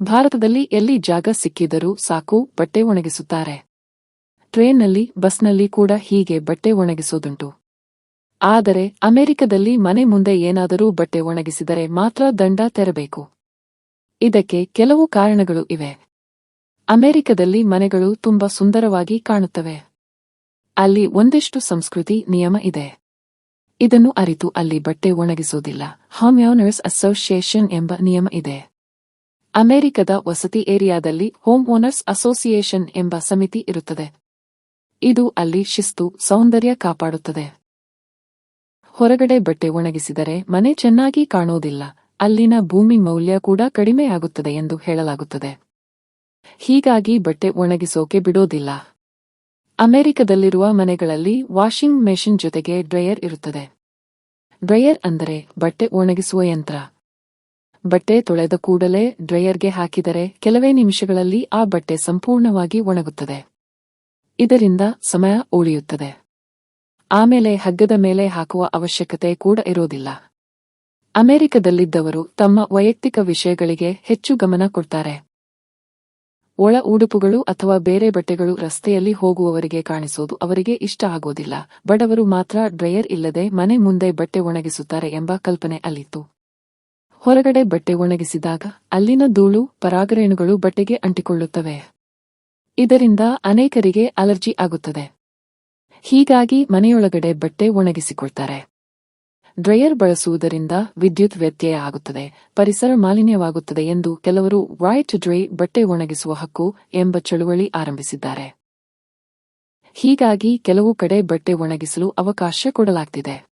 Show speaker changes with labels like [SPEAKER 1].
[SPEAKER 1] ಭಾರತದಲ್ಲಿ ಎಲ್ಲಿ ಜಾಗ ಸಿಕ್ಕಿದರೂ ಸಾಕು ಬಟ್ಟೆ ಒಣಗಿಸುತ್ತಾರೆ. ಟ್ರೇನ್ನಲ್ಲಿ, ಬಸ್ನಲ್ಲಿ ಕೂಡ ಹೀಗೆ ಬಟ್ಟೆ ಒಣಗಿಸೋದುಂಟು. ಆದರೆ ಅಮೆರಿಕದಲ್ಲಿ ಮನೆ ಮುಂದೆ ಏನಾದರೂ ಬಟ್ಟೆ ಒಣಗಿಸಿದರೆ ಮಾತ್ರ ದಂಡ ತೆರಬೇಕು. ಇದಕ್ಕೆ ಕೆಲವು ಕಾರಣಗಳು ಇವೆ. ಅಮೆರಿಕದಲ್ಲಿ ಮನೆಗಳು ತುಂಬಾ ಸುಂದರವಾಗಿ ಕಾಣುತ್ತವೆ. ಅಲ್ಲಿ ಒಂದಿಷ್ಟು ಸಂಸ್ಕೃತಿ ನಿಯಮ ಇದೆ. ಇದನ್ನು ಅರಿತು ಅಲ್ಲಿ ಬಟ್ಟೆ ಒಣಗಿಸೋದಿಲ್ಲ. ಹೋಮ್ ಓನರ್ಸ್ ಅಸೋಸಿಯೇಷನ್ ಎಂಬ ನಿಯಮ ಇದೆ. ಅಮೆರಿಕದ ವಸತಿ ಏರಿಯಾದಲ್ಲಿ ಹೋಮ್ ಓನರ್ಸ್ ಅಸೋಸಿಯೇಷನ್ ಎಂಬ ಸಮಿತಿ ಇರುತ್ತದೆ. ಇದು ಅಲ್ಲಿ ಶಿಸ್ತು, ಸೌಂದರ್ಯ ಕಾಪಾಡುತ್ತದೆ. ಹೊರಗಡೆ ಬಟ್ಟೆ ಒಣಗಿಸಿದರೆ ಮನೆ ಚೆನ್ನಾಗಿ ಕಾಣೋದಿಲ್ಲ, ಅಲ್ಲಿನ ಭೂಮಿ ಮೌಲ್ಯ ಕೂಡ ಕಡಿಮೆಯಾಗುತ್ತದೆ ಎಂದು ಹೇಳಲಾಗುತ್ತದೆ. ಹೀಗಾಗಿ ಬಟ್ಟೆ ಒಣಗಿಸೋಕೆ ಬಿಡೋದಿಲ್ಲ. ಅಮೆರಿಕದಲ್ಲಿರುವ ಮನೆಗಳಲ್ಲಿ ವಾಷಿಂಗ್ ಮೆಷಿನ್ ಜೊತೆಗೆ ಡ್ರೈಯರ್ ಇರುತ್ತದೆ. ಡ್ರೈಯರ್ ಅಂದರೆ ಬಟ್ಟೆ ಒಣಗಿಸುವ ಯಂತ್ರ. ಬಟ್ಟೆ ತೊಳೆದ ಕೂಡಲೇ ಡ್ರೈಯರ್ಗೆ ಹಾಕಿದರೆ ಕೆಲವೇ ನಿಮಿಷಗಳಲ್ಲಿ ಆ ಬಟ್ಟೆ ಸಂಪೂರ್ಣವಾಗಿ ಒಣಗುತ್ತದೆ. ಇದರಿಂದ ಸಮಯ ಉಳಿಯುತ್ತದೆ. ಆಮೇಲೆ ಹಗ್ಗದ ಮೇಲೆ ಹಾಕುವ ಅವಶ್ಯಕತೆ ಕೂಡ ಇರೋದಿಲ್ಲ. ಅಮೆರಿಕದಲ್ಲಿದ್ದವರು ತಮ್ಮ ವೈಯಕ್ತಿಕ ವಿಷಯಗಳಿಗೆ ಹೆಚ್ಚು ಗಮನ ಕೊಡ್ತಾರೆ. ಒಳ ಉಡುಪುಗಳು ಅಥವಾ ಬೇರೆ ಬಟ್ಟೆಗಳು ರಸ್ತೆಯಲ್ಲಿ ಹೋಗುವವರಿಗೆ ಕಾಣಿಸೋದು ಅವರಿಗೆ ಇಷ್ಟ ಆಗೋದಿಲ್ಲ. ಬಡವರು ಮಾತ್ರ ಡ್ರೈಯರ್ ಇಲ್ಲದೆ ಮನೆ ಮುಂದೆ ಬಟ್ಟೆ ಒಣಗಿಸುತ್ತಾರೆ ಎಂಬ ಕಲ್ಪನೆ ಅಲ್ಲಿತ್ತು. ಹೊರಗಡೆ ಬಟ್ಟೆ ಒಣಗಿಸಿದಾಗ ಅಲ್ಲಿನ ಧೂಳು, ಪರಾಗರೇಣುಗಳು ಬಟ್ಟೆಗೆ ಅಂಟಿಕೊಳ್ಳುತ್ತವೆ. ಇದರಿಂದ ಅನೇಕರಿಗೆ ಅಲರ್ಜಿ ಆಗುತ್ತದೆ. ಹೀಗಾಗಿ ಮನೆಯೊಳಗಡೆ ಬಟ್ಟೆ ಒಣಗಿಸಿಕೊಳ್ತಾರೆ. ಡ್ರೈಯರ್ ಬಳಸುವುದರಿಂದ ವಿದ್ಯುತ್ ವ್ಯತ್ಯಯ ಆಗುತ್ತದೆ, ಪರಿಸರ ಮಾಲಿನ್ಯವಾಗುತ್ತದೆ ಎಂದು ಕೆಲವರು ರೈಟ್ ಟು ಡ್ರೈ, ಬಟ್ಟೆ ಒಣಗಿಸುವ ಹಕ್ಕು ಎಂಬ ಚಳುವಳಿ ಆರಂಭಿಸಿದ್ದಾರೆ. ಹೀಗಾಗಿ ಕೆಲವು ಕಡೆ ಬಟ್ಟೆ ಒಣಗಿಸಲು ಅವಕಾಶ ಕೊಡಲಾಗ್ತಿದೆ.